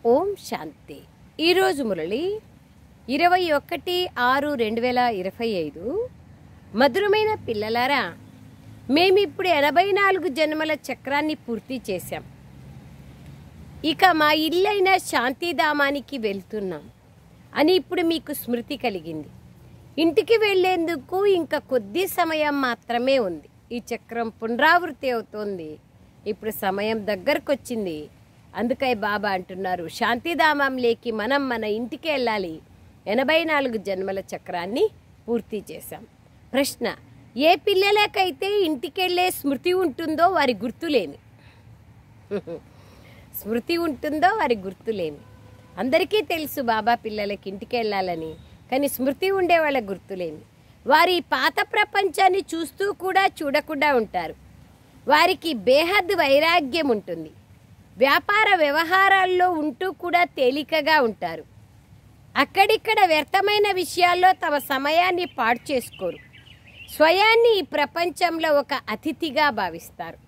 ఓం శాంతి. ఈరోజు మురళి 21/6/2025. మధురమైన పిల్లలారా, మేమిప్పుడు 84 జన్మల చక్రాన్ని పూర్తి చేశాం. ఇక మా ఇల్లైన శాంతిధామానికి వెళ్తున్నాం అని ఇప్పుడు మీకు స్మృతి కలిగింది. ఇంటికి వెళ్లేందుకు ఇంకా కొద్ది సమయం మాత్రమే ఉంది. ఈ చక్రం పునరావృతి అవుతోంది. ఇప్పుడు సమయం దగ్గరకు వచ్చింది. అందుకై బాబా అంటున్నారు, శాంతిధామంలోకి మనం మన ఇంటికి వెళ్ళాలి. 84 జన్మల చక్రాన్ని పూర్తి చేశాం. ప్రశ్న: ఏ పిల్లలకైతే ఇంటికెళ్ళే స్మృతి ఉంటుందో వారి గుర్తులేమి? స్మృతి ఉంటుందో వారి గుర్తులేమి? అందరికీ తెలుసు బాబా పిల్లలకి ఇంటికి వెళ్ళాలని, కానీ స్మృతి ఉండే వాళ్ళ గుర్తులేమి? వారి పాత ప్రపంచాన్ని చూస్తూ కూడా చూడకుండా ఉంటారు. వారికి బేహద్ వైరాగ్యం ఉంటుంది. వ్యాపార వ్యవహారాల్లో ఉంటూ కూడా తేలికగా ఉంటారు. అక్కడిక్కడ వ్యర్థమైన విషయాల్లో తమ సమయాన్ని పాడు చేసుకోరు. స్వయాన్ని ఈ ప్రపంచంలో ఒక అతిథిగా భావిస్తారు.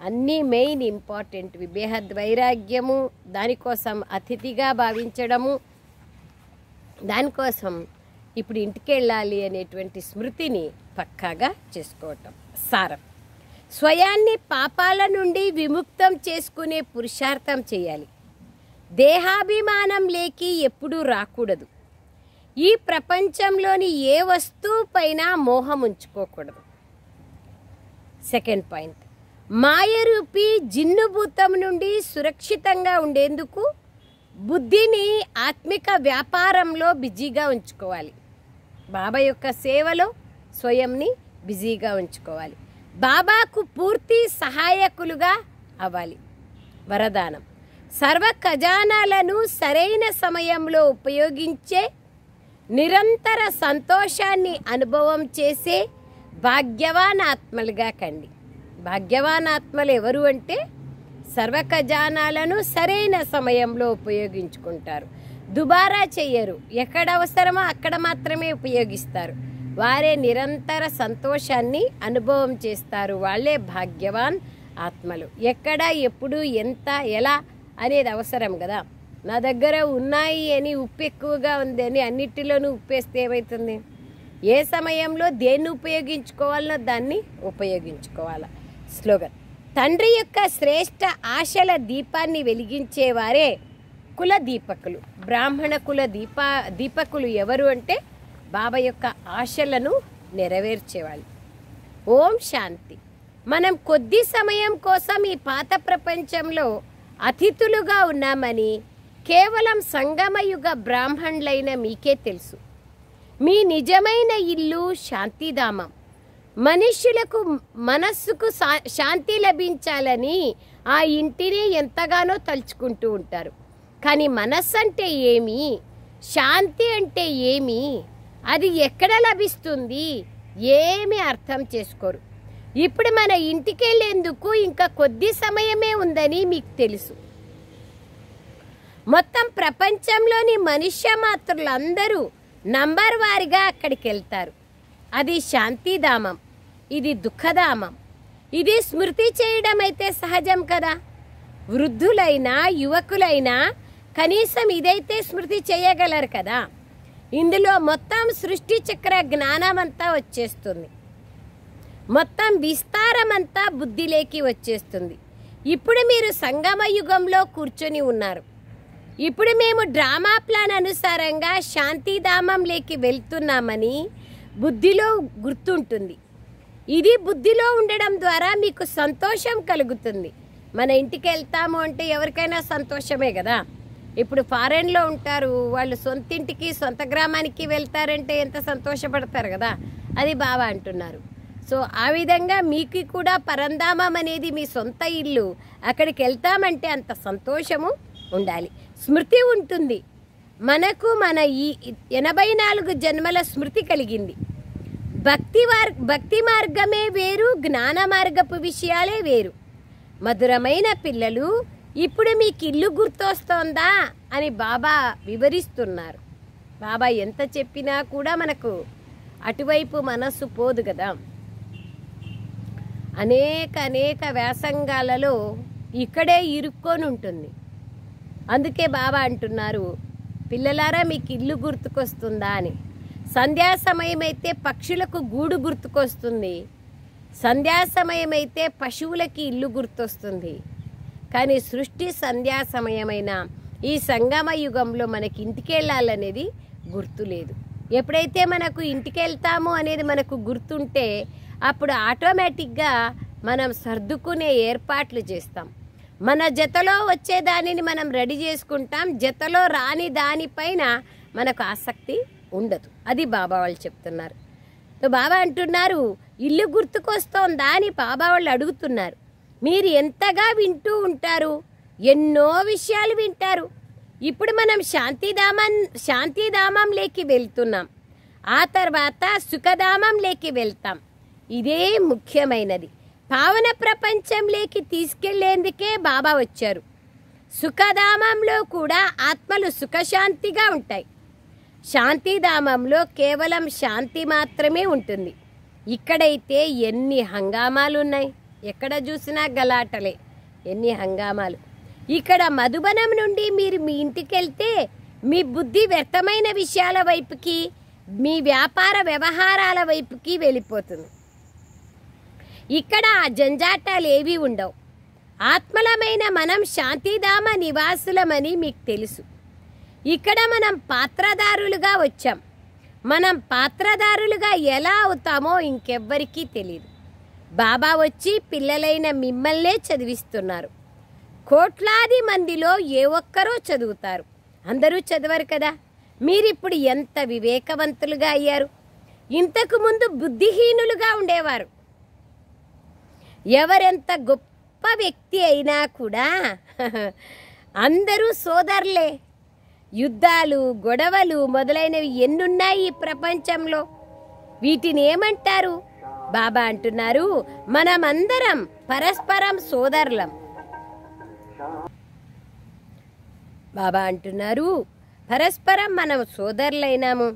అన్నీ మెయిన్ ఇంపార్టెంట్వి. బేహద్ వైరాగ్యము, దానికోసం అతిథిగా భావించడము, దానికోసం ఇప్పుడు ఇంటికి వెళ్ళాలి అనేటువంటి స్మృతిని పక్కాగా చేసుకోవటం సారం. స్వయాన్ని పాపాల నుండి విముక్తం చేసుకునే పురుషార్థం చేయాలి. దేహాభిమానం లేకి ఎప్పుడూ రాకూడదు. ఈ ప్రపంచంలోని ఏ వస్తువు పైన మోహం ఉంచుకోకూడదు. సెకండ్ పాయింట్, మాయరూపి జిన్నుభూతం నుండి సురక్షితంగా ఉండేందుకు బుద్ధిని ఆత్మిక వ్యాపారంలో బిజీగా ఉంచుకోవాలి. బాబా యొక్క సేవలో స్వయంని బిజీగా ఉంచుకోవాలి. బాబాకు పూర్తి సహాయకులుగా అవ్వాలి. వరదానం: సర్వ ఖజానాలను సరైన సమయంలో ఉపయోగించే, నిరంతర సంతోషాన్ని అనుభవం చేసే భాగ్యవాన్ ఆత్మలుగా కండి. భాగ్యవాన్ ఆత్మలు ఎవరు అంటే, సర్వ ఖజానాలను సరైన సమయంలో ఉపయోగించుకుంటారు. దుబారా చెయ్యరు. ఎక్కడ అవసరమో అక్కడ మాత్రమే ఉపయోగిస్తారు. వారే నిరంతర సంతోషాన్ని అనుభవం చేస్తారు. వాళ్ళే భాగ్యవాన్ ఆత్మలు. ఎక్కడ, ఎప్పుడు, ఎంత, ఎలా అనేది అవసరం కదా. నా దగ్గర ఉన్నాయి అని, ఉప్పు ఎక్కువగా ఉంది అని అన్నిటిలోనూ ఉప్పేస్తే ఏమవుతుంది? ఏ సమయంలో దేన్ని ఉపయోగించుకోవాలనో దాన్ని ఉపయోగించుకోవాలి. స్లోగన్: తండ్రి యొక్క శ్రేష్ఠ ఆశల దీపాన్ని వెలిగించేవారే కుల దీపకులు. బ్రాహ్మణ కుల దీపకులు ఎవరు అంటే, బాబా యొక్క ఆశలను నెరవేర్చేవాళ్ళు. ఓం శాంతి. మనం కొద్ది సమయం కోసం ఈ పాత ప్రపంచంలో అతిథులుగా ఉన్నామని కేవలం సంగమయుగ బ్రాహ్మణులైన మీకే తెలుసు. మీ నిజమైన ఇల్లు శాంతిధామం. మనుష్యులకు మనస్సుకు శాంతి లభించాలని ఆ ఇంటిని ఎంతగానో తలుచుకుంటూ ఉంటారు. కానీ మనస్సు అంటే ఏమి? శాంతి అంటే ఏమి? అది ఎక్కడ లభిస్తుంది? ఏమీ అర్థం చేసుకోరు. ఇప్పుడు మన ఇంటికి వెళ్ళేందుకు ఇంకా కొద్ది సమయమే ఉందని మీకు తెలుసు. మొత్తం ప్రపంచంలోని మనుష్య మాత్రులందరూ నంబర్ వారిగా అక్కడికి వెళ్తారు. అది శాంతిధామం, ఇది దుఃఖధామం. ఇది స్మృతి చేయడం అయితే సహజం కదా. వృద్ధులైనా యువకులైనా కనీసం ఇదైతే స్మృతి చేయగలరు కదా. ఇందులో మొత్తం సృష్టి చక్ర జ్ఞానం అంతా వచ్చేస్తుంది. మొత్తం విస్తారం అంతా బుద్ధిలోకి వచ్చేస్తుంది. ఇప్పుడు మీరు సంగమ యుగంలో కూర్చొని ఉన్నారు. ఇప్పుడు మేము డ్రామా ప్లాన్ అనుసారంగా శాంతిధామంలోకి వెళ్తున్నామని బుద్ధిలో గుర్తుంటుంది. ఇది బుద్ధిలో ఉండడం ద్వారా మీకు సంతోషం కలుగుతుంది. మన ఇంటికి వెళ్తాము అంటే ఎవరికైనా సంతోషమే కదా. ఇప్పుడు ఫారెన్లో ఉంటారు, వాళ్ళు సొంత ఇంటికి సొంత గ్రామానికి వెళ్తారంటే ఎంత సంతోషపడతారు కదా. అది బాబా అంటున్నారు. సో ఆ విధంగా మీకు కూడా పరంధామం అనేది మీ సొంత ఇల్లు. అక్కడికి వెళ్తామంటే అంత సంతోషము ఉండాలి. స్మృతి ఉంటుంది. మనకు మన ఈ 84 జన్మల స్మృతి కలిగింది. భక్తి మార్గమే వేరు, జ్ఞాన మార్గపు విషయాలే వేరు. మధురమైన పిల్లలు, ఇప్పుడు మీకు ఇల్లు గుర్తొస్తోందా అని బాబా వివరిస్తున్నారు. బాబా ఎంత చెప్పినా కూడా మనకు అటువైపు మనస్సు పోదు కదా. అనేక వ్యాసంగాలలో ఇక్కడే ఇరుక్కొని ఉంటుంది. అందుకే బాబా అంటున్నారు, పిల్లలారా మీకు ఇల్లు గుర్తుకొస్తుందా అని. సంధ్యా సమయం అయితే పక్షులకు గూడు గుర్తుకొస్తుంది, సంధ్యా సమయం అయితే పశువులకి ఇల్లు గుర్తొస్తుంది. కానీ సృష్టి సంధ్యా సమయమైన ఈ సంగమ యుగంలో మనకి ఇంటికి వెళ్ళాలనేది గుర్తులేదు. ఎప్పుడైతే మనకు ఇంటికి వెళ్తాము అనేది మనకు గుర్తుంటే అప్పుడు ఆటోమేటిక్గా మనం సర్దుకునే ఏర్పాట్లు చేస్తాం. మన జతలో వచ్చే దానిని మనం రెడీ చేసుకుంటాం, జతలో రాని దానిపైన మనకు ఆసక్తి ఉండదు. అది బాబా వాళ్ళు చెప్తున్నారు. బాబా అంటున్నారు, ఇల్లు గుర్తుకొస్తోందా అని బాబా వాళ్ళు అడుగుతున్నారు. మీరు ఎంతగా వింటూ ఉంటారు, ఎన్నో విషయాలు వింటారు. ఇప్పుడు మనం శాంతిధామంలోకి వెళ్తున్నాం, ఆ తర్వాత సుఖధామంలోకి వెళ్తాం. ఇదే ముఖ్యమైనది. పావన ప్రపంచంలోకి తీసుకెళ్లేందుకే బాబా వచ్చారు. సుఖధామంలో కూడా ఆత్మలు సుఖశాంతిగా ఉంటాయి. శాంతిధామంలో కేవలం శాంతి మాత్రమే ఉంటుంది. ఇక్కడైతే ఎన్ని హంగామాలు ఉన్నాయి, ఎక్కడ చూసినా గలాటలే, ఎన్ని హంగామాలు. ఇక్కడ మధుబనం నుండి మీరు మీ ఇంటికి వెళ్తే మీ బుద్ధి వ్యర్థమైన విషయాల వైపుకి, మీ వ్యాపార వ్యవహారాల వైపుకి వెళ్ళిపోతుంది. ఇక్కడ ఆ జంజాటాలు ఏవి ఉండవు. ఆత్మలమైన మనం శాంతిధామ నివాసులమని మీకు తెలుసు. ఇక్కడ మనం పాత్రదారులుగా వచ్చాం. మనం పాత్రదారులుగా ఎలా అవుతామో ఇంకెవ్వరికీ తెలియదు. బాబా వచ్చి పిల్లలైన మిమ్మల్నే చదివిస్తున్నారు. కోట్లాది మందిలో ఏ ఒక్కరో చదువుతారు, అందరూ చదవరు కదా. మీరిప్పుడు ఎంత వివేకవంతులుగా అయ్యారు. ఇంతకు ముందు బుద్ధిహీనులుగా ఉండేవారు. ఎవరెంత గొప్ప వ్యక్తి అయినా కూడా అందరూ సోదరులే. యుద్ధాలు, గొడవలు మొదలైనవి ఎన్నున్నాయి ఈ ప్రపంచంలో. వీటిని ఏమంటారు? బాబా అంటున్నారు, మనమందరం పరస్పరం సోదరులం. బాబా అంటున్నారు, పరస్పరం మనం సోదరులైనాము.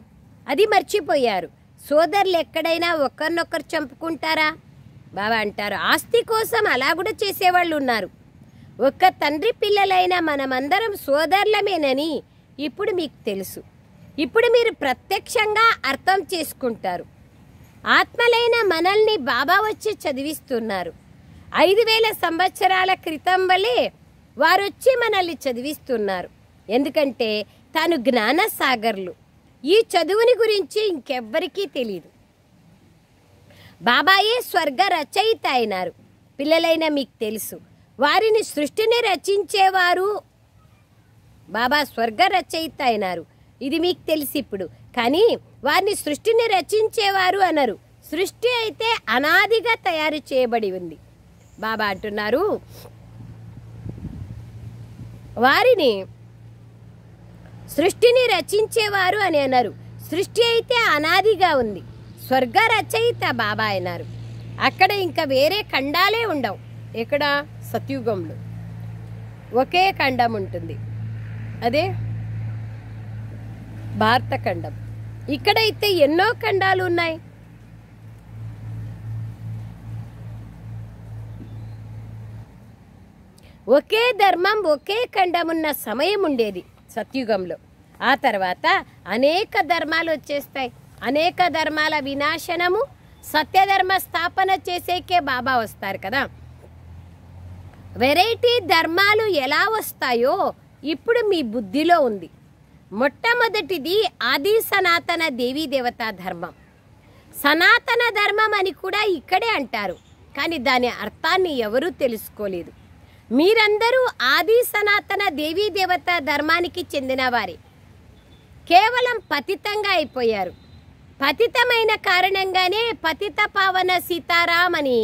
అది మర్చిపోయారు. సోదరులు ఎక్కడైనా ఒకరినొకరు చంపుకుంటారా? బాబా అంటారు, ఆస్తి కోసం అలా కూడా చేసేవాళ్ళు ఉన్నారు. ఒక్క తండ్రి పిల్లలైన మనమందరం సోదరులమేనని ఇప్పుడు మీకు తెలుసు. ఇప్పుడు మీరు ప్రత్యక్షంగా అర్థం చేసుకుంటారు. ఆత్మలైన మనల్ని బాబా వచ్చి చదివిస్తున్నారు. 5000 సంవత్సరాల క్రితం వలె వారు వచ్చి మనల్ని చదివిస్తున్నారు. ఎందుకంటే తాను జ్ఞాన సాగర్లు. ఈ చదువుని గురించి ఇంకెవ్వరికీ తెలియదు. బాబాయే స్వర్గ రచయిత అయినారు. పిల్లలైన మీకు తెలుసు, వారిని సృష్టిని రచించేవారు. బాబా స్వర్గ రచయిత అయినారు, ఇది మీకు తెలిసి ఇప్పుడు. కానీ వారిని సృష్టిని రచించేవారు అన్నారు. సృష్టి అయితే అనాదిగా తయారు చేయబడి ఉంది. బాబా అంటున్నారు, వారిని సృష్టిని రచించేవారు అని అన్నారు. సృష్టి అయితే అనాదిగా ఉంది. స్వర్గ రచయిత బాబా అయినారు. అక్కడ ఇంకా వేరే ఖండాలే ఉండవు. ఎక్కడ? సత్యుగంలో ఒకే ఖండం ఉంటుంది, అదే భారత ఖండం. ఇక్కడైతే ఎన్నో ఖండాలు ఉన్నాయి. ఒకే ధర్మం, ఒకే ఖండం ఉన్న సమయం ఉండేది సత్యుగంలో. ఆ తర్వాత అనేక ధర్మాలు వచ్చేస్తాయి. అనేక ధర్మాల వినాశనము, సత్యధర్మ స్థాపన చేసేకే బాబా వస్తారు కదా. వెరైటీ ధర్మాలు ఎలా వస్తాయో ఇప్పుడు మీ బుద్ధిలో ఉంది. మొట్టమొదటిది ఆది సనాతన దేవీ దేవతా ధర్మం. సనాతన ధర్మం అని కూడా ఇక్కడే అంటారు, కానీ దాని అర్థాన్ని ఎవరూ తెలుసుకోలేదు. మీరందరూ ఆది సనాతన దేవీ దేవతా ధర్మానికి చెందిన వారే. కేవలం పతితంగా అయిపోయారు. పతితమైన కారణంగానే పతిత పావన సీతారాం అని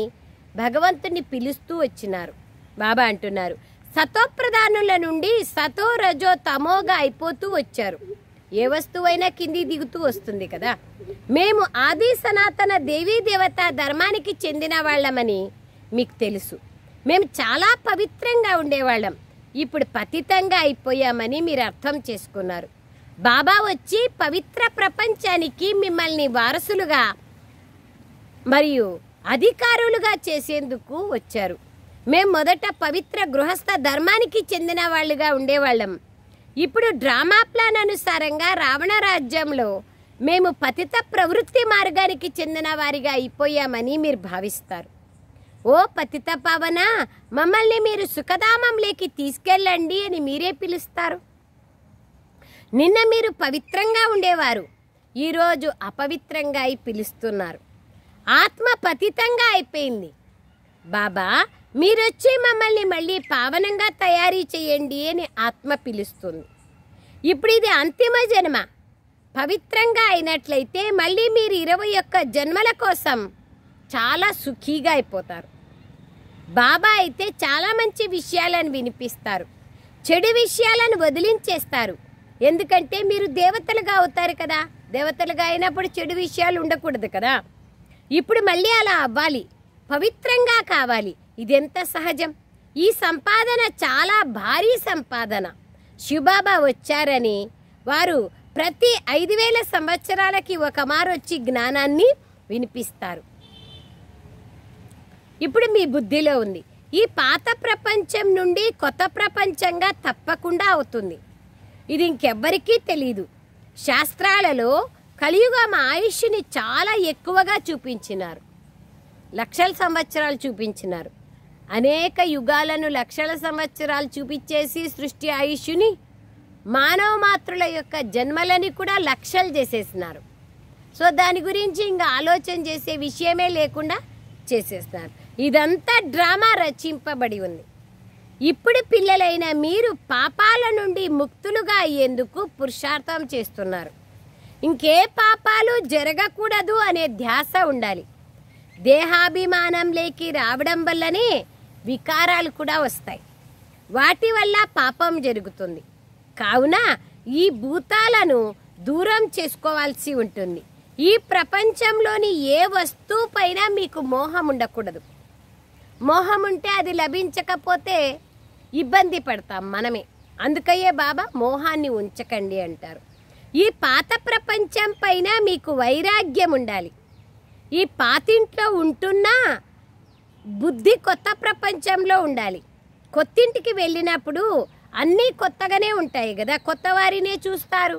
భగవంతుని పిలుస్తూ వచ్చినారు. బాబా అంటున్నారు, సతోప్రధానుల నుండి సతో రజో తమోగా అయిపోతూ వచ్చారు. ఏ వస్తువైనా కింది దిగుతూ వస్తుంది కదా. మేము ఆది సనాతన దేవీ దేవతా ధర్మానికి చెందిన వాళ్ళమని మీకు తెలుసు. మేము చాలా పవిత్రంగా ఉండేవాళ్ళం. ఇప్పుడు పతితంగా అయిపోయామని మీరు అర్థం చేసుకున్నారు. బాబా వచ్చి పవిత్ర ప్రపంచానికి మిమ్మల్ని వారసులుగా మరియు అధికారులుగా చేసేందుకు వచ్చారు. మేము మొదట పవిత్ర గృహస్థ ధర్మానికి చెందిన వాళ్ళుగా ఉండేవాళ్ళం. ఇప్పుడు డ్రామా ప్లాన్ అనుసారంగా రావణ రాజ్యంలో మేము పతిత ప్రవృత్తి మార్గానికి చెందిన వారిగా అయిపోయామని మీరు భావిస్తారు. ఓ పతిత పావన, మమ్మల్ని మీరు సుఖధామంలోకి తీసుకెళ్ళండి అని మీరే పిలుస్తారు. నిన్న మీరు పవిత్రంగా ఉండేవారు, ఈరోజు అపవిత్రంగా అయి పిలుస్తున్నారు. ఆత్మ పతితంగా అయిపోయింది. బాబా, మీరొచ్చి మమ్మల్ని మళ్ళీ పావనంగా తయారీ చేయండి అని ఆత్మ పిలుస్తుంది. ఇప్పుడు ఇది అంతిమ జన్మ. పవిత్రంగా అయినట్లయితే మళ్ళీ మీరు 21 జన్మల కోసం చాలా సుఖీగా అయిపోతారు. బాబా అయితే చాలా మంచి విషయాలను వినిపిస్తారు, చెడు విషయాలను వదిలించేస్తారు. ఎందుకంటే మీరు దేవతలుగా అవుతారు కదా. దేవతలుగా అయినప్పుడు చెడు విషయాలు ఉండకూడదు కదా. ఇప్పుడు మళ్ళీ అలా అవ్వాలి, పవిత్రంగా కావాలి. ఇదెంత సహజం. ఈ సంపాదన చాలా భారీ సంపాదన. శివబాబా వచ్చారని వారు ప్రతి 5000 సంవత్సరాలకి ఒక మారు వచ్చి జ్ఞానాన్ని వినిపిస్తారు. ఇప్పుడు మీ బుద్ధిలో ఉంది, ఈ పాత ప్రపంచం నుండి కొత్త ప్రపంచంగా తప్పకుండా అవుతుంది. ఇది ఇంకెవ్వరికీ తెలీదు. శాస్త్రాలలో కలియుగం ఆయుష్ని చాలా ఎక్కువగా చూపించినారు. లక్షల సంవత్సరాలు చూపించినారు. అనేక యుగాలను లక్షల సంవత్సరాలు చూపించేసి సృష్టి ఆయుష్ని, మానవ మాతృల యొక్క జన్మలని కూడా లక్షలు చేసేసినారు. సో దాని గురించి ఇంకా ఆలోచన చేసే విషయమే లేకుండా చేసేస్తున్నారు. ఇదంతా డ్రామా రచింపబడి ఉంది. ఇప్పుడు పిల్లలైన మీరు పాపాల నుండి ముక్తులుగా అయ్యేందుకు పురుషార్థం చేస్తున్నారు. ఇంకే పాపాలు జరగకూడదు అనే ధ్యాస ఉండాలి. దేహాభిమానంలోకి రావడం వల్లనే వికారాలు కూడా వస్తాయి. వాటి వల్ల పాపం జరుగుతుంది. కావున ఈ భూతాలను దూరం చేసుకోవాల్సి ఉంటుంది. ఈ ప్రపంచంలోని ఏ వస్తువు పైన మీకు మోహం ఉండకూడదు. మోహం ఉంటే అది లభించకపోతే ఇబ్బంది పడతాం మనమే. అందుకయ్యే బాబా మోహాన్ని ఉంచకండి అంటారు. ఈ పాత ప్రపంచం పైన మీకు వైరాగ్యం ఉండాలి. ఈ పాతింట్లో ఉంటున్నా బుద్ధి కొత్త ప్రపంచంలో ఉండాలి. కొత్తింటికి వెళ్ళినప్పుడు అన్నీ కొత్తగానే ఉంటాయి కదా, కొత్త వారినే చూస్తారు.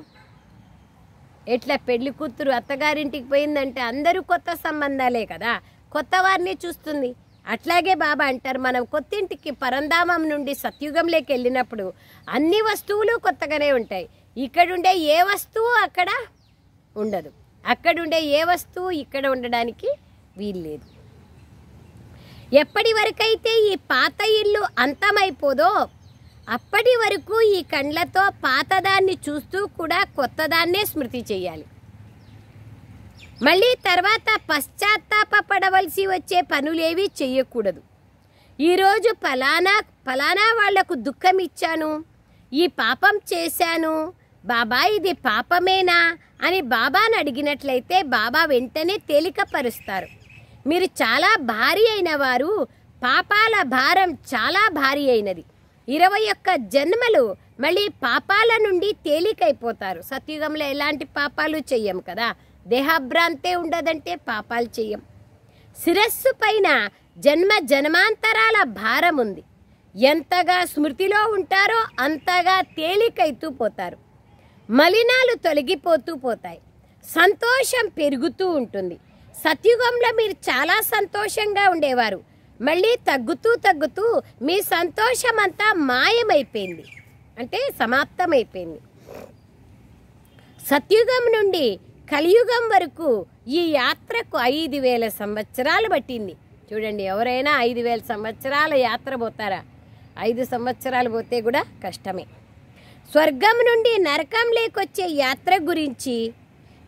ఎట్లా పెళ్లి కూతురు అత్తగారింటికి పోయిందంటే అందరూ కొత్త సంబంధాలే కదా, కొత్త వారిని చూస్తుంది. అట్లాగే బాబా అంటారు, మనం కొత్తింటికి పరంధామం నుండి సత్యుగంలోకి వెళ్ళినప్పుడు అన్ని వస్తువులు కొత్తగానే ఉంటాయి. ఇక్కడుండే ఏ వస్తువు అక్కడ ఉండదు, అక్కడుండే ఏ వస్తువు ఇక్కడ ఉండడానికి వీల్లేదు. ఎప్పటి వరకైతే ఈ పాత ఇల్లు అంతమైపోదో అప్పటి వరకు ఈ కండ్లతో పాతదాన్ని చూస్తూ కూడా కొత్తదాన్నే స్మృతి చేయాలి. మళ్ళీ తర్వాత పశ్చాత్తాపపడవలసి వచ్చే పనులేవి చెయ్యకూడదు. ఈరోజు ఫలానా వాళ్లకు దుఃఖం ఇచ్చాను, ఈ పాపం చేశాను, బాబా ఇది పాపమేనా అని బాబాను అడిగినట్లయితే బాబా వెంటనే తేలికపరుస్తారు. మీరు చాలా భారీ అయిన వారు, పాపాల భారం చాలా భారీ అయినది. 21 జన్మలు మళ్ళీ పాపాల నుండి తేలికైపోతారు. సత్యుగంలో ఎలాంటి పాపాలు చెయ్యం కదా, దేహభ్రాంతే ఉండదంటే పాపాలు చెయ్యం. శిరస్సు పైన జన్మ జన్మాంతరాల భారం ఉంది. ఎంతగా స్మృతిలో ఉంటారో అంతగా తేలికైతూ పోతారు. మలినాలు తొలగిపోతూ పోతాయి. సంతోషం పెరుగుతూ ఉంటుంది. సత్యుగంలో మీరు చాలా సంతోషంగా ఉండేవారు. మళ్ళీ తగ్గుతూ మీ సంతోషం అంతా మాయమైపోయింది, అంటే సమాప్తమైపోయింది. సత్యుగం నుండి కలియుగం వరకు ఈ యాత్రకు 5000 సంవత్సరాలు పట్టింది. చూడండి, ఎవరైనా 5000 సంవత్సరాల యాత్ర పోతారా? 5 సంవత్సరాలు పోతే కూడా కష్టమే. స్వర్గం నుండి నరకంలోకి వచ్చే యాత్ర గురించి,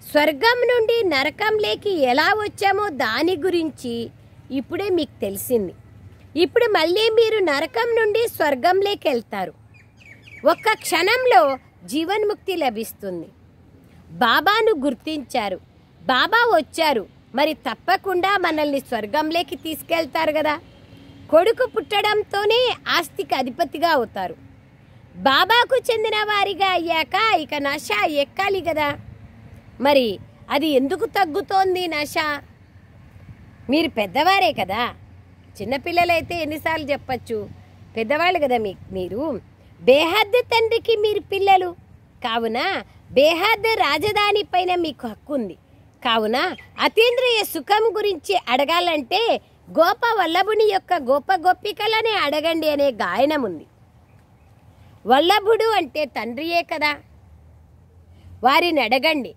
స్వర్గం నుండి నరకంలోకి ఎలా వచ్చామో దాని గురించి ఇప్పుడే మీకు తెలిసింది. ఇప్పుడు మళ్ళీ మీరు నరకం నుండి స్వర్గంలోకి వెళ్తారు. ఒక్క క్షణంలో జీవన్ముక్తి లభిస్తుంది. బాబాను గుర్తించారు, బాబా వచ్చారు, మరి తప్పకుండా మనల్ని స్వర్గంలోకి తీసుకెళ్తారు కదా. కొడుకు పుట్టడంతోనే ఆస్తికి అధిపతిగా అవుతారు. బాబాకు చెందిన వారిగా అయ్యాక ఇక నష ఎక్కాలి కదా. మరి అది ఎందుకు తగ్గుతోంది నష? మీరు పెద్దవారే కదా, చిన్నపిల్లలైతే ఎన్నిసార్లు చెప్పచ్చు, పెద్దవాళ్ళు కదా మీరు. బేహద్ తండ్రికి మీరు పిల్లలు కావున బేహద్ రాజధాని పైన మీకు హక్కు ఉంది. కావున అతీంద్రియ సుఖం గురించి అడగాలంటే గోప వల్లభుని యొక్క గోప గోపికలనే అడగండి అనే గాయనం ఉంది. వల్లభుడు అంటే తండ్రియే కదా, వారిని అడగండి.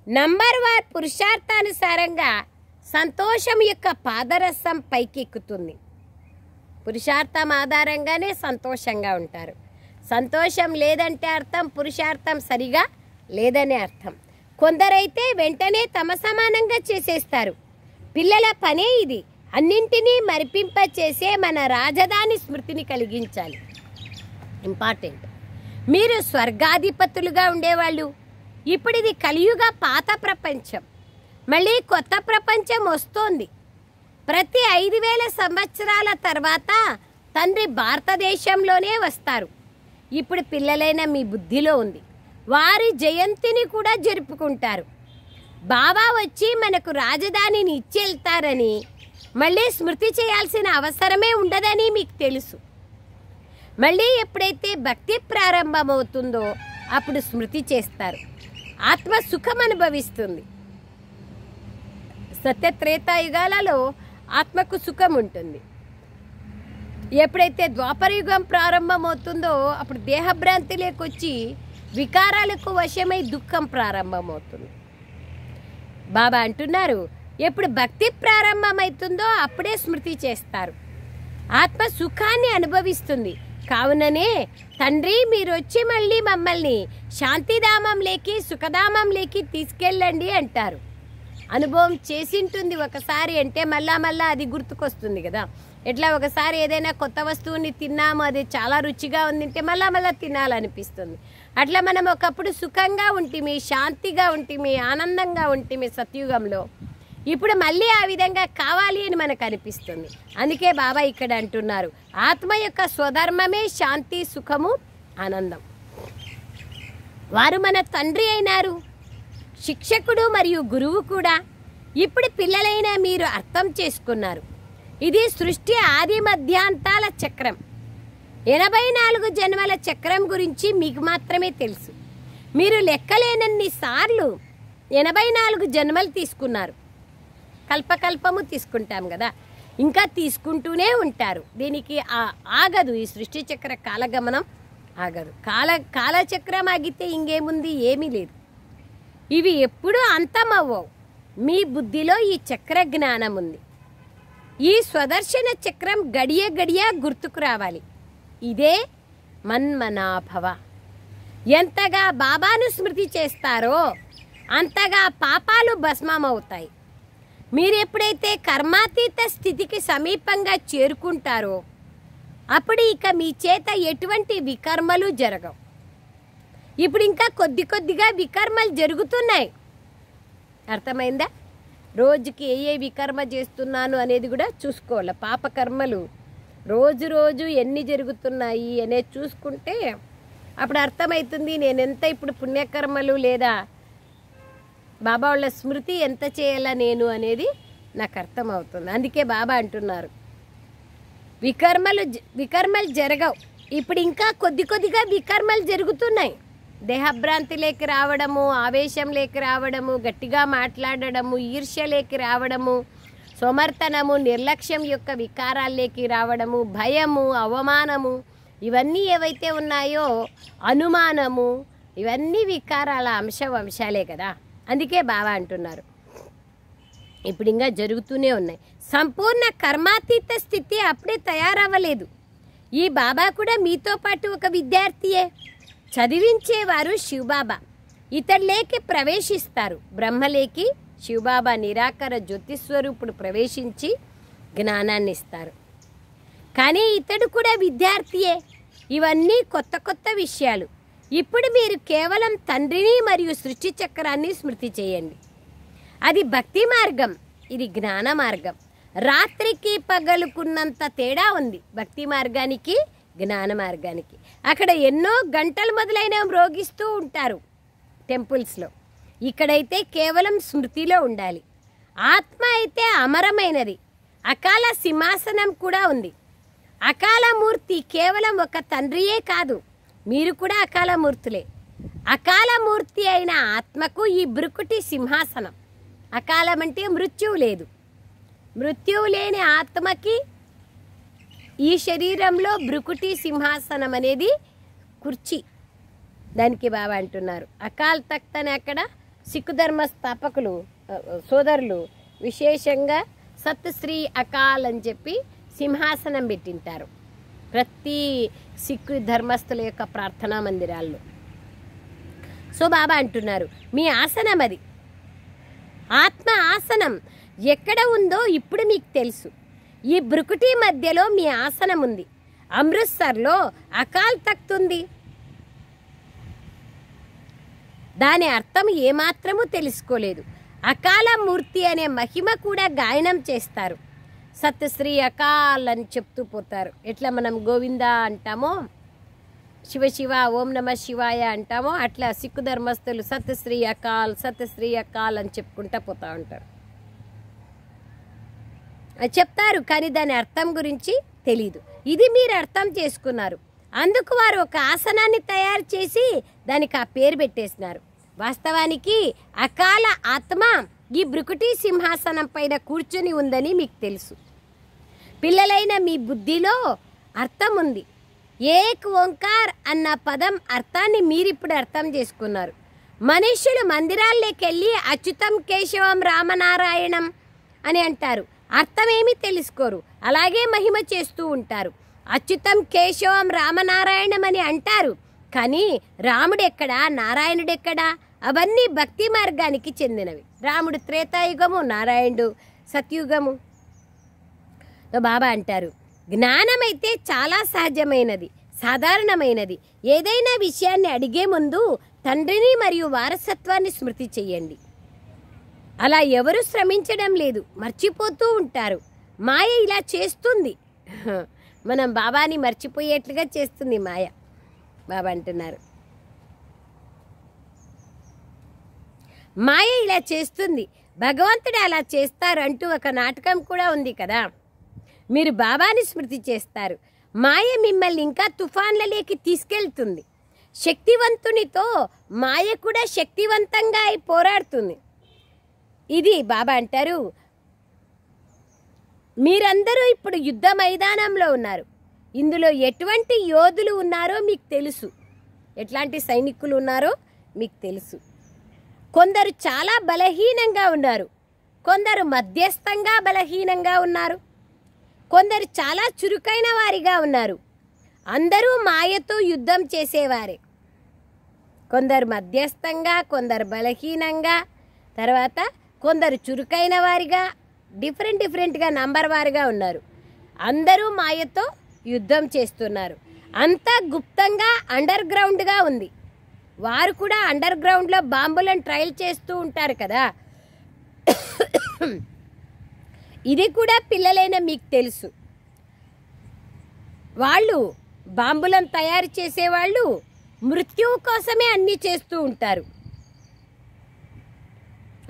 నంబర్ వార్ పురుషార్థానుసారంగా సంతోషం యొక్క పాదరసం పైకెక్కుతుంది. పురుషార్థం ఆధారంగానే సంతోషంగా ఉంటారు. సంతోషం లేదంటే అర్థం పురుషార్థం సరిగా లేదనే అర్థం. కొందరైతే వెంటనే తమ సమానంగా చేసేస్తారు. పిల్లల పనే ఇది. అన్నింటినీ మరిపింపచేసే మన రాజధాని స్మృతిని కలిగించాలి. ఇంపార్టెంట్. మీరు స్వర్గాధిపతులుగా ఉండేవాళ్ళు. ఇప్పుడు ఇది కలియుగ పాత ప్రపంచం, మళ్ళీ కొత్త ప్రపంచం వస్తోంది. ప్రతి 5000 సంవత్సరాల తర్వాత తండ్రి భారతదేశంలోనే వస్తారు. ఇప్పుడు పిల్లలైన మీ బుద్ధిలో ఉంది. వారి జయంతిని కూడా జరుపుకుంటారు. బాబా వచ్చి మనకు రాజధానిని ఇచ్చి వెళ్తారని మళ్ళీ స్మృతి చేయాల్సిన అవసరమే ఉండదని మీకు తెలుసు. మళ్ళీ ఎప్పుడైతే భక్తి ప్రారంభమవుతుందో అప్పుడు స్మృతి చేస్తారు. ఆత్మ సుఖం అనుభవిస్తుంది. సత్యత్రేతాయుగాలలో ఆత్మకు సుఖం ఉంటుంది. ఎప్పుడైతే ద్వాపరయుగం ప్రారంభమవుతుందో అప్పుడు దేహభ్రాంతిలోకి వచ్చి వికారాలకు వశమై దుఃఖం ప్రారంభమవుతుంది. బాబా అంటున్నారు, ఎప్పుడు భక్తి ప్రారంభమవుతుందో అప్పుడే స్మృతి చేస్తారు. ఆత్మ సుఖాన్ని అనుభవిస్తుంది. కావుననే తండ్రి మీరు వచ్చి మళ్ళీ మమ్మల్ని శాంతిధామంలోకి సుఖధామంలోకి తీసుకెళ్ళండి అంటారు. అనుభవం చేసింటుంది ఒకసారి అంటే మళ్ళా అది గుర్తుకొస్తుంది కదా. ఎట్లా ఒకసారి ఏదైనా కొత్త వస్తువుని తిన్నాము, అది చాలా రుచిగా ఉందంటే మళ్ళా తినాలనిపిస్తుంది. అట్లా మనం ఒకప్పుడు సుఖంగా ఉంటిమి, శాంతిగా ఉంటిమి, ఆనందంగా ఉంటిమి సత్యుగంలో. ఇప్పుడు మళ్ళీ ఆ విధంగా కావాలి అని మనకు అనిపిస్తుంది. అందుకే బాబా ఇక్కడ అంటున్నారు, ఆత్మ యొక్క స్వధర్మమే శాంతి, సుఖము, ఆనందం. వారు మన తండ్రి అయినారు, శిక్షకుడు మరియు గురువు కూడా. ఇప్పుడు పిల్లలైన మీరు అర్థం చేసుకున్నారు. ఇది సృష్టి ఆది మధ్యాంతాల చక్రం. 84 జన్మల చక్రం గురించి మీకు మాత్రమే తెలుసు. మీరు లెక్కలేనన్ని సార్లు 84 జన్మలు తీసుకున్నారు. కల్పకల్పము తీసుకుంటాం కదా, ఇంకా తీసుకుంటూనే ఉంటారు. దీనికి ఆగదు. ఈ సృష్టి చక్ర కాలగమనం ఆగదు. కాలచక్రం ఆగితే ఇంకేముంది? ఏమీ లేదు. ఇవి ఎప్పుడూ అంతమవ్వవు. మీ బుద్ధిలో ఈ చక్ర జ్ఞానం ఉంది. ఈ స్వదర్శన చక్రం గడియ గుర్తుకు రావాలి. ఇదే మన్మనాభవ. ఎంతగా బాబాను స్మృతి చేస్తారో అంతగా పాపాలు భస్మమవుతాయి. మీరు ఎప్పుడైతే కర్మాతీత స్థితికి సమీపంగా చేరుకుంటారో అప్పుడు ఇక మీ చేత ఎటువంటి వికర్మలు జరగవు. ఇప్పుడు ఇంకా కొద్దిగా వికర్మలు జరుగుతున్నాయి. అర్థమైందా? రోజుకి ఏ వికర్మ చేస్తున్నాను అనేది కూడా చూసుకోవాలి. పాపకర్మలు రోజు ఎన్ని జరుగుతున్నాయి అనేది చూసుకుంటే అప్పుడు అర్థమవుతుంది నేనెంత ఇప్పుడు పుణ్యకర్మలు లేదా బాబా వాళ్ళ స్మృతి ఎంత చేయాలా నేను అనేది నాకు అర్థమవుతుంది. అందుకే బాబా అంటున్నారు వికర్మలు జరగవు. ఇప్పుడు ఇంకా కొద్దిగా వికర్మలు జరుగుతున్నాయి. దేహభ్రాంతిలోకి రావడము, ఆవేశంలోకి రావడము, గట్టిగా మాట్లాడడము, ఈర్ష్యలోకి రావడము, సోమర్తనము, నిర్లక్ష్యం యొక్క వికారాల్లోకి రావడము, భయము, అవమానము, ఇవన్నీ ఏవైతే ఉన్నాయో, అనుమానము, ఇవన్నీ వికారాల అంశాలే కదా. అందుకే బాబా అంటున్నారు ఇప్పుడు ఇంకా జరుగుతూనే ఉన్నాయి. సంపూర్ణ కర్మాతీత స్థితి అప్పుడే తయారవ్వలేదు. ఈ బాబా కూడా మీతో పాటు ఒక విద్యార్థియే. చదివించేవారు శివబాబా. ఇతరులేకి ప్రవేశిస్తారు. బ్రహ్మలేకి శివబాబా నిరాకార జ్యోతిస్వరూపుడు ప్రవేశించి జ్ఞానాన్ని ఇస్తారు. కానీ ఇతడు కూడా విద్యార్థియే. ఇవన్నీ కొత్త విషయాలు. ఇప్పుడు మీరు కేవలం తండ్రిని మరియు సృష్టి చక్రాన్ని స్మృతి చేయండి. అది భక్తి మార్గం, ఇది జ్ఞాన మార్గం. రాత్రికి పగలుకున్నంత తేడా ఉంది భక్తి మార్గానికి జ్ఞాన మార్గానికి. అక్కడ ఎన్నో గంటలు మొదలైన మ్రోగిస్తూ ఉంటారు టెంపుల్స్లో. ఇక్కడైతే కేవలం స్మృతిలో ఉండాలి. ఆత్మ అయితే అమరమైనది. అకాల సింహాసనం కూడా ఉంది. అకాలమూర్తి కేవలం ఒక తండ్రియే కాదు, మీరు కూడా అకాలమూర్తులే. అకాలమూర్తి అయిన ఆత్మకు ఈ భృకుటి సింహాసనం. అకాలం అంటే మృత్యువు లేదు. మృత్యువు లేని ఆత్మకి ఈ శరీరంలో భృకుటి సింహాసనం అనేది కుర్చీ. దానికి బాబా అంటున్నారు అకాల్ తఖ్త్ అని. అక్కడ సిక్కు ధర్మ స్థాపకులు సోదరులు విశేషంగా సత్ శ్రీ అకాల్ అని చెప్పి సింహాసనం పెట్టింటారు ప్రతి సిక్కు ధర్మస్థుల యొక్క ప్రార్థనా మందిరాల్లో. సో బాబా అంటున్నారు మీ ఆసనం అది, ఆత్మ ఆసనం ఎక్కడ ఉందో ఇప్పుడు మీకు తెలుసు. ఈ భృకుటి మధ్యలో మీ ఆసనం ఉంది. అమృత్సర్లో అకాల్ తఖ్త్ ఉంది. దాని అర్థం ఏమాత్రము తెలుసుకోలేదు. అకాలమూర్తి అనే మహిమ కూడా గాయనం చేస్తారు. సత్ శ్రీ అకాల్ అని చెప్తూ పోతారు. ఎట్లా మనం గోవింద అంటామో, శివ శివ ఓం నమ శివాయ అంటామో, అట్లా సిక్కు ధర్మస్థులు సత్ శ్రీ అకాల్ సత్ శ్రీ అకాల్ అని చెప్పుకుంటా పోతా ఉంటారు. అది చెప్తారు కానీ దాని అర్థం గురించి తెలీదు. ఇది మీరు అర్థం చేసుకున్నారు. అందుకు వారు ఒక ఆసనాన్ని తయారు చేసి దానికి ఆ పేరు పెట్టేసినారు. వాస్తవానికి అకాల ఆత్మ ఈ భృకుటి సింహాసనం పైన కూర్చుని ఉందని మీకు తెలుసు. పిల్లలైన మీ బుద్ధిలో అర్థం ఉంది. ఏక్ ఓంకార్ అన్న పదం అర్థాన్ని మీరిప్పుడు అర్థం చేసుకున్నారు. మనుష్యులు మందిరాల్లోకి వెళ్ళి అచ్యుతం కేశవం రామనారాయణం అని అంటారు. అర్థమేమి తెలుసుకోరు, అలాగే మహిమ చేస్తూ ఉంటారు. అచ్యుతం కేశవం రామనారాయణం అని అంటారు, కానీ రాముడెక్కడా నారాయణుడెక్కడా? అవన్నీ భక్తి మార్గానికి చెందినవి. రాముడు త్రేతాయుగము, నారాయణుడు సత్యుగము. బాబా అంటారు జ్ఞానమైతే చాలా సహజమైనది, సాధారణమైనది. ఏదైనా విషయాన్ని అడిగే ముందు తండ్రిని మరియు వారసత్వాన్ని స్మృతి చెయ్యండి. అలా ఎవరు శ్రమించడం లేదు, మర్చిపోతూ ఉంటారు. మాయ ఇలా చేస్తుంది, మనం బాబాని మర్చిపోయేట్లుగా చేస్తుంది మాయ. బాబా అంటున్నారు మాయ ఇలా చేస్తుంది, భగవంతుడు అలా చేస్తారు అంటూ ఒక నాటకం కూడా ఉంది కదా. మీరు బాబాని స్మృతి చేస్తారు, మాయ మిమ్మల్ని ఇంకా తుఫాన్లలోకి తీసుకెళ్తుంది. శక్తివంతునితో మాయ కూడా శక్తివంతంగా పోరాడుతుంది. ఇది బాబా అంటారు మీరందరూ ఇప్పుడు యుద్ధ మైదానంలో ఉన్నారు. ఇందులో ఎటువంటి యోధులు ఉన్నారో మీకు తెలుసు, ఎట్లాంటి సైనికులు ఉన్నారో మీకు తెలుసు. కొందరు చాలా బలహీనంగా ఉన్నారు, కొందరు మధ్యస్థంగా బలహీనంగా ఉన్నారు, కొందరు చాలా చురుకైన వారిగా ఉన్నారు. అందరూ మాయతో యుద్ధం చేసేవారే. కొందరు మధ్యస్థంగా, కొందరు బలహీనంగా, తర్వాత కొందరు చురుకైన వారిగా, డిఫరెంట్గా నంబర్ వారిగా ఉన్నారు. అందరూ మాయతో యుద్ధం చేస్తున్నారు. అంతా గుప్తంగా అండర్ గ్రౌండ్గా ఉంది. వారు కూడా అండర్ గ్రౌండ్లో బాంబులను ట్రయల్ చేస్తూ ఉంటారు కదా. ఇది కూడా పిల్లలైన మీకు తెలుసు. వాళ్ళు బాంబులను తయారు చేసేవాళ్ళు మృత్యువు కోసమే అన్నీ చేస్తూ ఉంటారు.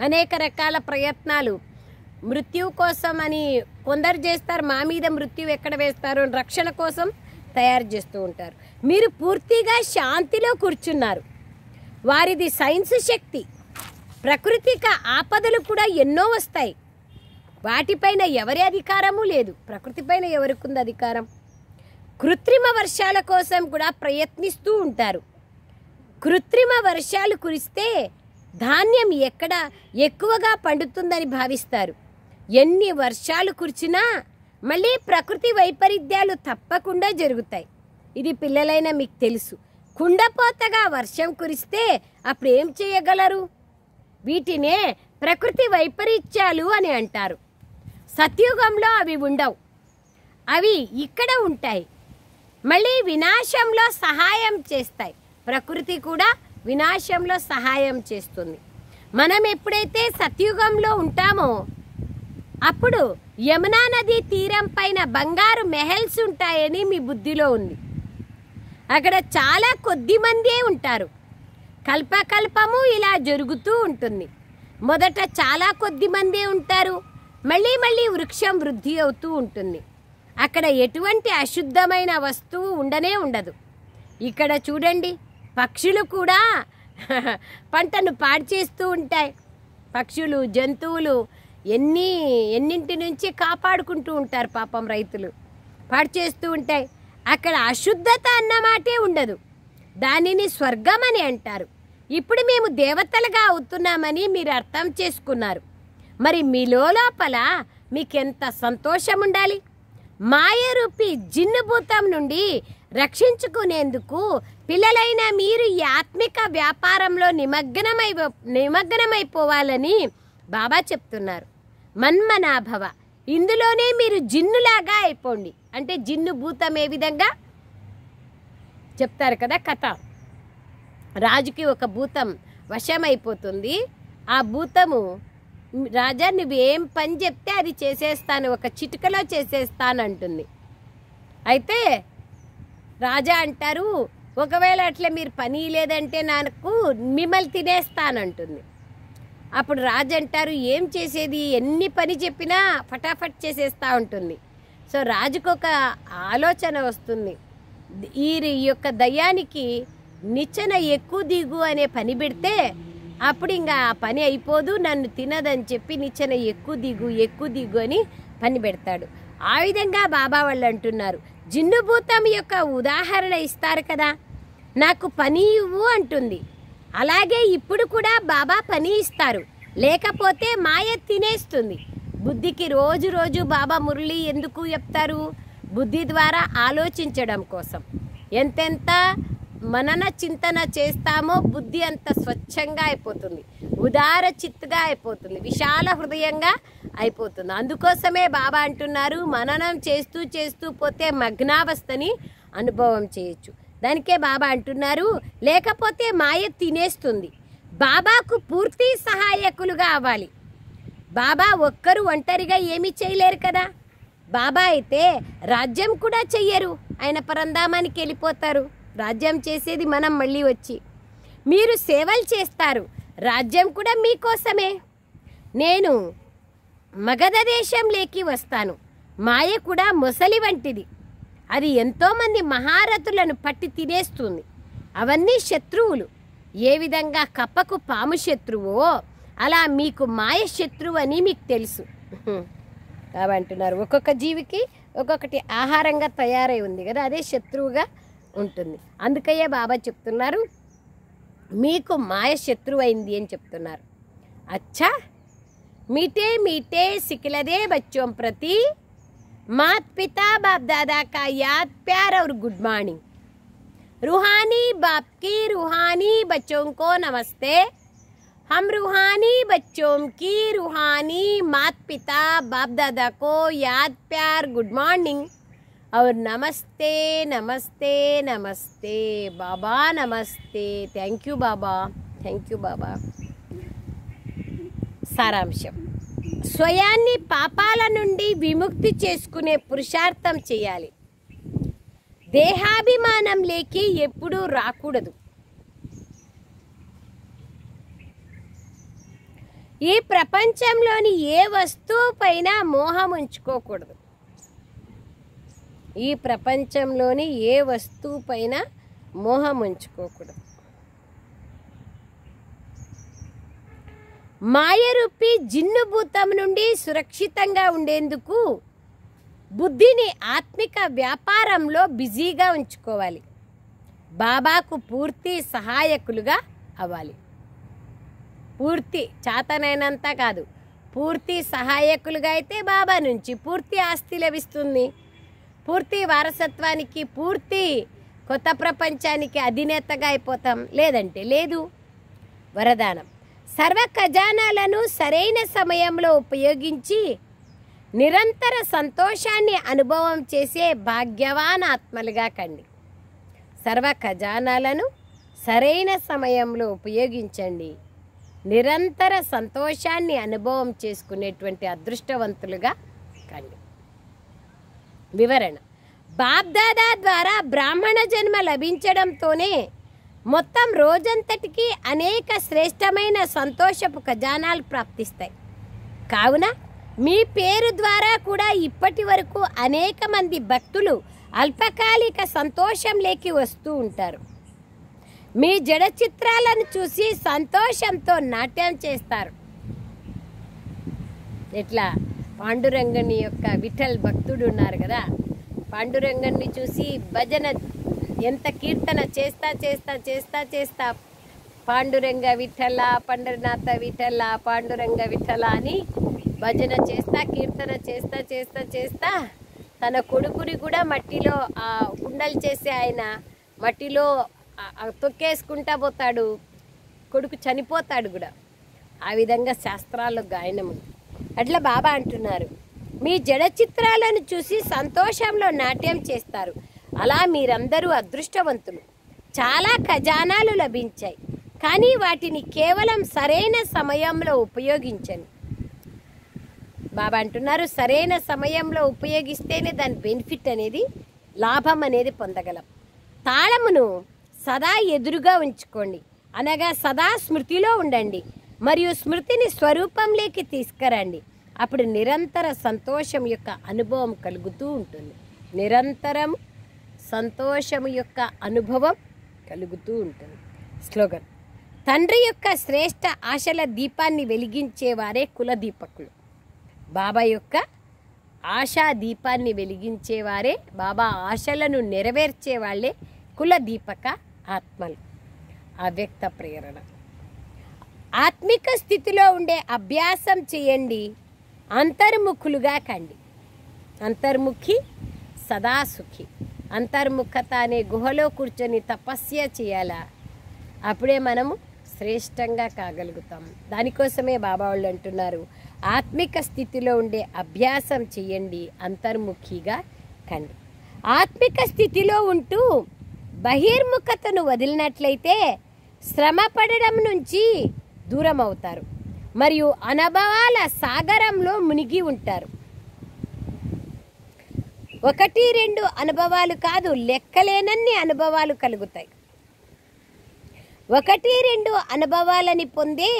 అనేక రకాల ప్రయత్నాలు మృత్యువు కోసం అని కొందరు చేస్తారు. మా మీద మృత్యువు ఎక్కడ వేస్తారు రక్షణ కోసం తయారు చేస్తూ ఉంటారు. మీరు పూర్తిగా శాంతిలో కూర్చున్నారు. వారిది సైన్స్ శక్తి. ప్రకృతిక ఆపదలు కూడా ఎన్నో వస్తాయి, వాటిపైన ఎవరి అధికారము లేదు. ప్రకృతిపైన ఎవరికుంది అధికారం? కృత్రిమ వర్షాల కోసం కూడా ప్రయత్నిస్తూ ఉంటారు. కృత్రిమ వర్షాలు కురిస్తే ధాన్యం ఎక్కడ ఎక్కువగా పండుతుందని భావిస్తారు. ఎన్ని వర్షాలు కురిచినా మళ్ళీ ప్రకృతి వైపరీత్యాలు తప్పకుండా జరుగుతాయి. ఇది పిల్లలైన మీకు తెలుసు. కుండపోతగా వర్షం కురిస్తే అప్పుడు ఏం చేయగలరు? వీటినే ప్రకృతి వైపరీత్యాలు అని అంటారు. సత్యుగంలో అవి ఉండవు, అవి ఇక్కడ ఉంటాయి. మళ్ళీ వినాశంలో సహాయం చేస్తాయి. ప్రకృతి కూడా వినాశంలో సహాయం చేస్తుంది. మనం ఎప్పుడైతే సత్యుగంలో ఉంటామో అప్పుడు యమునా నది తీరం పైన బంగారు మెహల్స్ ఉంటాయని మీ బుద్ధిలో ఉంది. అక్కడ చాలా కొద్ది మందే ఉంటారు. కల్పకల్పము ఇలా జరుగుతూ ఉంటుంది. మొదట చాలా కొద్ది మందే ఉంటారు, మళ్ళీ మళ్ళీ వృక్షం వృద్ధి అవుతూ ఉంటుంది. అక్కడ ఎటువంటి అశుద్ధమైన వస్తువు ఉండనే ఉండదు. ఇక్కడ చూడండి, పక్షులు కూడా పంటను పాడు చేస్తూ ఉంటాయి. పక్షులు, జంతువులు ఎన్నింటి నుంచి కాపాడుకుంటూ ఉంటారు పాపం రైతులు, పాడు చేస్తూ ఉంటాయి. అక్కడ అశుద్ధత అన్నమాటే ఉండదు. దానిని స్వర్గం అని అంటారు. ఇప్పుడు మేము దేవతలుగా అవుతున్నామని మీరు అర్థం చేసుకున్నారు. మరి మీలో లోపల మీకెంత సంతోషం ఉండాలి. మాయరూపి జిన్నుభూతం నుండి రక్షించుకునేందుకు పిల్లలైన మీరు ఈ ఆత్మిక వ్యాపారంలో నిమగ్నమైపోవాలని బాబా చెప్తున్నారు. మన్మనాభవ, ఇందులోనే మీరు జిన్నులాగా అయిపోండి. అంటే జిన్ను భూతం ఏ విధంగా చెప్తారు కదా కథ. రాజుకి ఒక భూతం వశమైపోతుంది. ఆ భూతము, రాజా నువ్వు ఏం పని చెప్తే అది చేసేస్తాను, ఒక చిటికలో చేసేస్తానంటుంది. అయితే రాజా అంటారు, ఒకవేళ అట్లా మీరు పని లేదంటే నాకు మిమ్మల్ని తినేస్తానంటుంది. అప్పుడు రాజు అంటారు, ఏం చేసేది, ఎన్ని పని చెప్పినా ఫటాఫట్ చేసేస్తూ ఉంటుంది. సో రాజుకు ఒక ఆలోచన వస్తుంది, ఈ యొక్క దయ్యానికి నిచ్చెన ఎక్కువ దిగు అనే పని పెడితే అప్పుడు ఇంకా ఆ పని అయిపోదు, నన్ను తినదని చెప్పి నిచ్చెన ఎక్కువ దిగు అని పని పెడతాడు. ఆ విధంగా బాబా వాళ్ళు అంటున్నారు, జిన్నుభూతం యొక్క ఉదాహరణ ఇస్తారు కదా, నాకు పని ఇవ్వు అంటుంది. అలాగే ఇప్పుడు కూడా బాబా పని ఇస్తారు, లేకపోతే మాయ తినేస్తుంది. బుద్ధికి రోజు రోజు బాబా మురళి ఎందుకు చెప్తారు? బుద్ధి ద్వారా ఆలోచించడం కోసం. ఎంతెంత మనన చింతన చేస్తామో బుద్ధి అంత స్వచ్ఛంగా అయిపోతుంది, ఉదార చిత్తుగా అయిపోతుంది, విశాల హృదయంగా అయిపోతుంది. అందుకోసమే బాబా అంటున్నారు, మననం చేస్తూ చేస్తూ పోతే మగ్నావస్థని అనుభవం చేయొచ్చు. దానికే బాబా అంటున్నారు, లేకపోతే మాయ తినేస్తుంది. బాబాకు పూర్తి సహాయకులుగా అవ్వాలి. బాబా ఒక్కరు ఒంటరిగా ఏమీ చేయలేరు కదా. బాబా అయితే రాజ్యం కూడా చెయ్యరు, ఆయన పరంధామానికి వెళ్ళిపోతారు. రాజ్యం చేసేది మనం మళ్ళీ వచ్చి. మీరు సేవలు చేస్తారు, రాజ్యం కూడా మీకోసమే. నేను మగధ దేశంలోకి వస్తాను. మాయ కూడా మొసలి వంటిది, అది ఎంతోమంది మహారథులను పట్టి తినేస్తుంది. అవన్నీ శత్రువులు. ఏ విధంగా కప్పకు పాము శత్రువో అలా మీకు మాయ శత్రువు అని మీకు తెలుసు. అంటున్నారు, ఒక్కొక్క జీవికి ఒక్కొక్కటి ఆహారంగా తయారై ఉంది కదా, అదే శత్రువుగా ఉంటుంది. అందుకయ్యే బాబా చెప్తున్నారు, మీకు మాయ శత్రువు అయింది అని చెప్తున్నారు. అచ్చా, మీటే మీటే సికిలదే బచ్చోం ప్రతి मात पिता बाप दादा का याद प्यार और गुड मॉर्निंग. रूहानी बाप की रूहानी बच्चों को नमस्ते. हम रूहानी बच्चों की रूहानी मात पिता बाप दादा को याद प्यार गुड मॉर्निंग और नमस्ते नमस्ते नमस्ते. बाबा नमस्ते. थैंक यू बाबा, थैंक यू बाबा. సారాంశం, స్వయాన్ని పాపాల నుండి విముక్తి చేసుకునే పురుషార్థం చేయాలి. దేహాభిమానం లేకి ఎప్పుడూ రాకూడదు. ఈ ప్రపంచంలోని ఏ వస్తువు పైన మోహం ఉంచుకోకూడదు. ఈ ప్రపంచంలోని ఏ వస్తువు పైన మోహం ఉంచుకోకూడదు. మాయరూపి జిన్నుభూతం నుండి సురక్షితంగా ఉండేందుకు బుద్ధిని ఆత్మిక వ్యాపారంలో బిజీగా ఉంచుకోవాలి. బాబాకు పూర్తి సహాయకులుగా అవ్వాలి. పూర్తి చేతనైనంత కాదు, పూర్తి సహాయకులుగా అయితే బాబా నుంచి పూర్తి ఆస్తి లభిస్తుంది. పూర్తి వారసత్వానికి, పూర్తి కొత్త ప్రపంచానికి అధినేతగా అయిపోతాం, లేదంటే లేదు. వరదానం, సర్వ ఖజానాలను సరైన సమయంలో ఉపయోగించి నిరంతర సంతోషాన్ని అనుభవం చేసే భాగ్యవాన్ ఆత్మలుగా కండి. సర్వ ఖజానాలను సరైన సమయంలో ఉపయోగించండి, నిరంతర సంతోషాన్ని అనుభవం చేసుకునేటువంటి అదృష్టవంతులుగా కండి. వివరణ, బాప్దాదా ద్వారా బ్రాహ్మణ జన్మ లభించడంతోనే మొత్తం రోజంతటికి అనేక శ్రేష్టమైన సంతోషపు ఖజానాలు ప్రాప్తిస్తాయి. కావున మీ పేరు ద్వారా కూడా ఇప్పటి వరకు అనేక మంది భక్తులు అల్పకాలిక సంతోషంలోకి వస్తూ ఉంటారు. మీ జడ చిత్రాలను చూసి సంతోషంతో నాట్యం చేస్తారు. ఎట్లా పాండురంగని యొక్క విఠల్ భక్తుడు ఉన్నారు కదా, పాండురంగన్ని చూసి భజన ఎంత కీర్తన చేస్తా చేస్తా చేస్తా చేస్తా పాండురంగ విఠల, పండరనాథ విఠల, పాండురంగ విఠల అని భజన చేస్తా కీర్తన చేస్తా చేస్తా చేస్తా తన కొడుకుని కూడా మట్టిలో కుండలు చేసి ఆయన మట్టిలో తొక్కేసుకుంటా పోతాడు, కొడుకు చనిపోతాడు కూడా. ఆ విధంగా శాస్త్రాల్లో గాయనం ఉంది. అట్లా బాబా అంటున్నారు, మీ జడ చిత్రాలను చూసి సంతోషంలో నాట్యం చేస్తారు. అలా మీరందరూ అదృష్టవంతులు. చాలా ఖజానాలు లభించాయి, కానీ వాటిని కేవలం సరైన సమయంలో ఉపయోగించండి. బాబా అంటున్నారు, సరైన సమయంలో ఉపయోగిస్తేనే దాని బెనిఫిట్ అనేది, లాభం అనేది పొందగలం. తాళమును సదా ఎదురుగా ఉంచుకోండి, అనగా సదా స్మృతిలో ఉండండి మరియు స్మృతిని స్వరూపంలోకి తీసుకురండి. అప్పుడు నిరంతర సంతోషం యొక్క అనుభవం కలుగుతూ ఉంటుంది. నిరంతరం సంతోషం యొక్క అనుభవం కలుగుతూ ఉంటుంది. స్లోగన్: తండ్రి యొక్క శ్రేష్ఠ ఆశల దీపాన్ని వెలిగించేవారే కులదీపకులు. బాబా యొక్క ఆశా దీపాన్ని వెలిగించేవారే, బాబా ఆశలను నెరవేర్చే వాళ్ళే కులదీపక ఆత్మలు. అవ్యక్త ప్రేరణ. ఆత్మిక స్థితిలో ఉండే అభ్యాసం చేయండి, అంతర్ముఖులుగా కండి. అంతర్ముఖి సదా సుఖి. అంతర్ముఖత అనే గుహలో కూర్చొని తపస్య చేయాలా, అప్పుడే మనము శ్రేష్టంగా కాగలుగుతాం. దానికోసమే బాబా వాళ్ళు అంటున్నారు, ఆత్మిక స్థితిలో ఉండే అభ్యాసం చేయండి, అంతర్ముఖిగా కండి. ఆత్మిక స్థితిలో ఉంటూ బహిర్ముఖతను వదిలినట్లయితే శ్రమ పడడం నుంచి దూరం అవుతారు మరియు అనుభవాల సాగరంలో మునిగి ఉంటారు. 1-2 అనుభవాలు కాదు, లెక్కలేనన్ని అనుభవాలు కలుగుతాయి. 1-2 అనుభవాలని పొందే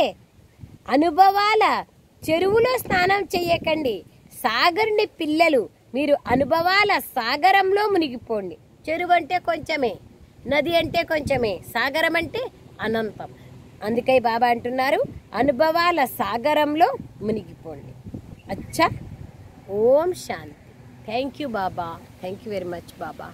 అనుభవాల చెరువులో స్నానం చేయకండి. సాగరుని పిల్లలు, మీరు అనుభవాల సాగరంలో మునిగిపోండి. చెరువు అంటే కొంచెమే, నది అంటే కొంచెమే, సాగరం అంటే అనంతం. అందుకై బాబా అంటున్నారు, అనుభవాల సాగరంలో మునిగిపోండి. అచ్చా. ఓం శాంతి. థ్యాంక్ యూ బాబా. Thank you very much Baba.